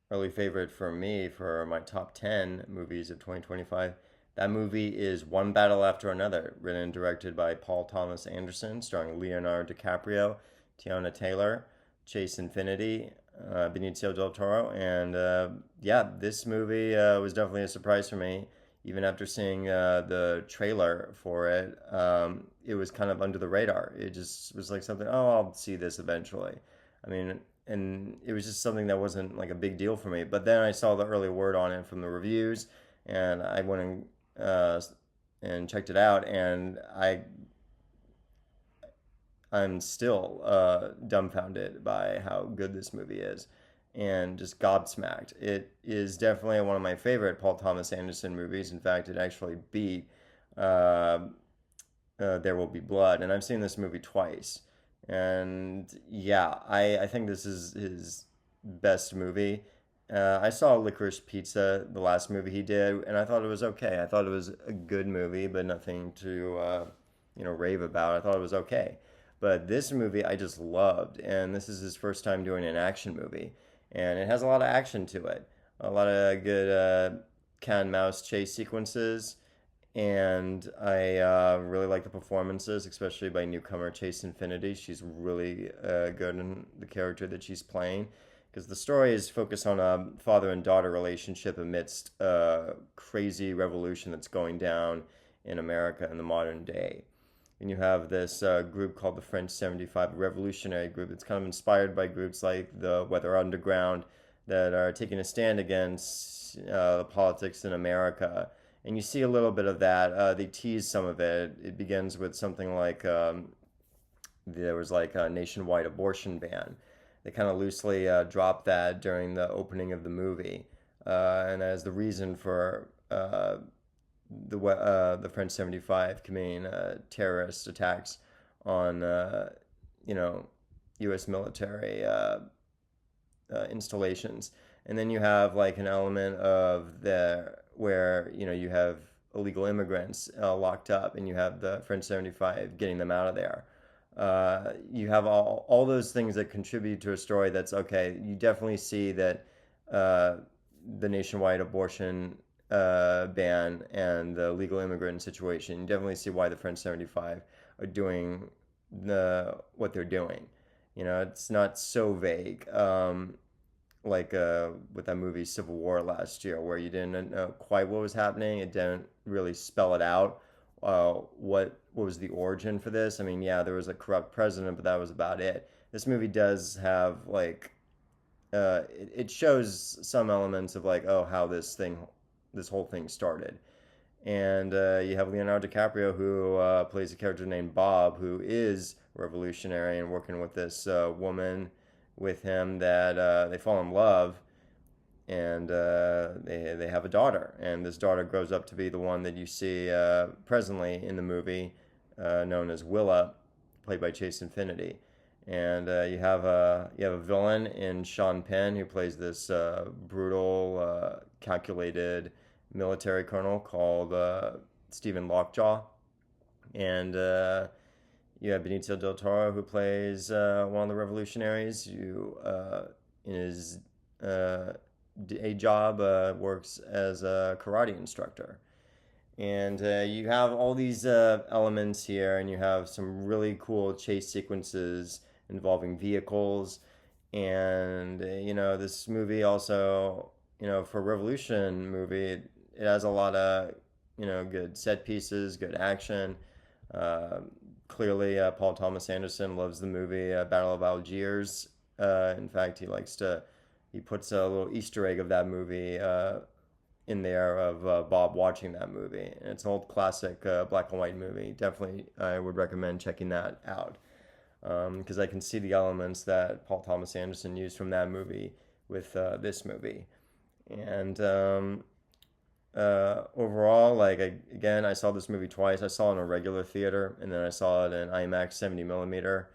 early favorite for me for my top 10 movies of 2025. That movie is One Battle After Another, written and directed by Paul Thomas Anderson, starring Leonardo DiCaprio, Tiana Taylor, Chase Infinity, Benicio del Toro. And yeah, this movie was definitely a surprise for me. Even after seeing the trailer for it, it was kind of under the radar. It just was like something, oh, I'll see this eventually. I mean, and it was just something that wasn't like a big deal for me. But then I saw the early word on it from the reviews, and I went uh, and checked it out, and I'm still dumbfounded by how good this movie is, and just gobsmacked. It is definitely one of my favorite Paul Thomas Anderson movies. In fact, it actually beat uh, There Will Be Blood, and I've seen this movie twice. And yeah, I think this is his best movie. I saw Licorice Pizza, the last movie he did, and I thought it was okay. I thought it was a good movie, but nothing to rave about. I thought it was okay. But this movie I just loved, and this is his first time doing an action movie, and it has a lot of action to it, a lot of good cat and mouse chase sequences, and I really like the performances, especially by newcomer Chase Infinity. She's really good in the character that she's playing, because the story is focused on a father and daughter relationship amidst a crazy revolution that's going down in America in the modern day. And you have this group called the French 75 Revolutionary Group. It's kind of inspired by groups like the Weather Underground that are taking a stand against the politics in America. And you see a little bit of that. They tease some of it. It begins with something like there was like a nationwide abortion ban. They kind of loosely dropped that during the opening of the movie, and as the reason for the French 75 committing terrorist attacks on you know U.S. military installations. And then you have like an element of the where you have illegal immigrants locked up, and you have the French 75 getting them out of there. You have all those things that contribute to a story that's okay. You definitely see that uh, the nationwide abortion ban and the legal immigrant situation. You definitely see why the French 75 are doing what they're doing. It's not so vague. Like with that movie Civil War last year, where you didn't know quite what was happening. It didn't really spell it out. What was the origin for this? I mean, yeah, there was a corrupt president, but that was about it. This movie does have like it shows some elements of like, oh, how this whole thing started. And you have Leonardo DiCaprio, who plays a character named Bob, who is revolutionary and working with this woman with him that they fall in love, and they have a daughter, and this daughter grows up to be the one that you see presently in the movie, known as Willa, played by Chase Infinity. And you have a villain in Sean Penn, who plays this brutal, calculated military colonel called Stephen Lockjaw, and you have Benicio del Toro, who plays one of the revolutionaries. In his day job, works as a karate instructor. And you have all these elements here, and you have some really cool chase sequences involving vehicles. And, this movie also, for a Revolution movie, it has a lot of, good set pieces, good action. Uh, Clearly, Paul Thomas Anderson loves the movie Battle of Algiers. In fact, he puts a little Easter egg of that movie in there of Bob watching that movie. And it's an old classic black and white movie. Definitely, I would recommend checking that out, because I can see the elements that Paul Thomas Anderson used from that movie with this movie. And overall, like again, I saw this movie twice. I saw it in a regular theater, and then I saw it in IMAX 70 millimeter.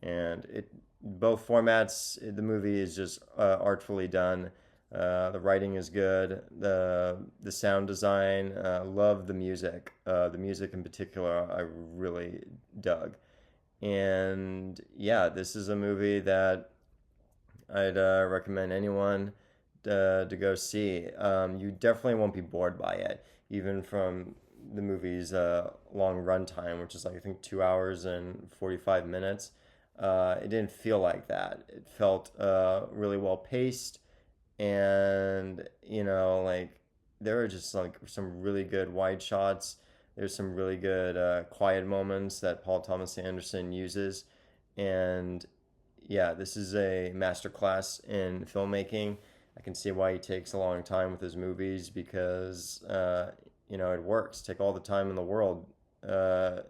And it both formats, the movie is just artfully done. The writing is good. The sound design, love the music. The music in particular, I really dug. And yeah, this is a movie that I'd recommend anyone to go see. You definitely won't be bored by it, even from the movie's long runtime, which is like I think 2 hours and 45 minutes. It didn't feel like that. It felt really well paced, and like there were just like some really good wide shots. There's some really good quiet moments that Paul Thomas Anderson uses, and yeah, this is a masterclass in filmmaking. I can see why he takes a long time with his movies because it works. Take all the time in the world, uh,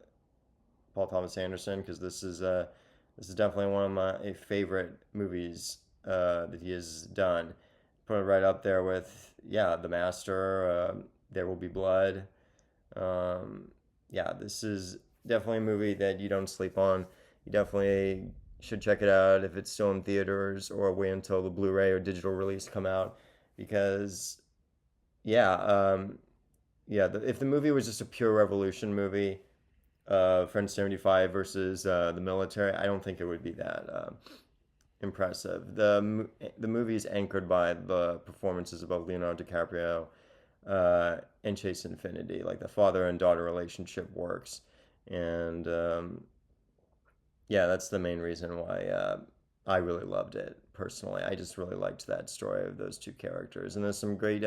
Paul Thomas Anderson, because this is definitely one of my favorite movies that he has done. Put it right up there with The Master, There Will Be Blood. Um, yeah, this is definitely a movie that you don't sleep on. You definitely should check it out if it's still in theaters or wait until the Blu-ray or digital release come out because yeah, if the movie was just a pure revolution movie, French 75 versus the military, I don't think it would be that impressive. The movie is anchored by the performances of both Leonardo DiCaprio and Chase Infinity. Like the father and daughter relationship works, and yeah, that's the main reason why I really loved it personally. I just really liked that story of those two characters, and there's some great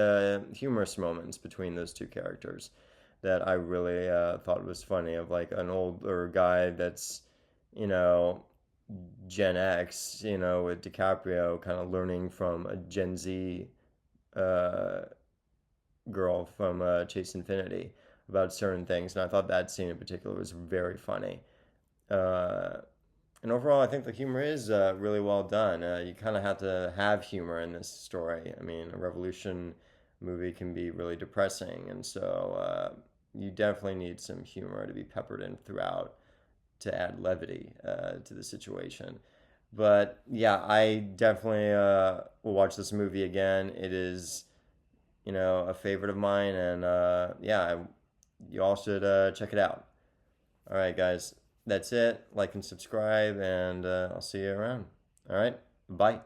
humorous moments between those two characters that I really thought was funny. Of like an older guy that's you know Gen X, with DiCaprio kind of learning from a Gen Z uh, girl from Chase Infinity about certain things, and I thought that scene in particular was very funny. Uh, and overall, I think the humor is really well done. You kind of have to have humor in this story. I mean, a revolution movie can be really depressing, and so you definitely need some humor to be peppered in throughout to add levity to the situation. But yeah, I definitely will watch this movie again. It is, a favorite of mine, and you all should check it out. All right, guys, that's it. Like and subscribe, and I'll see you around. All right, bye.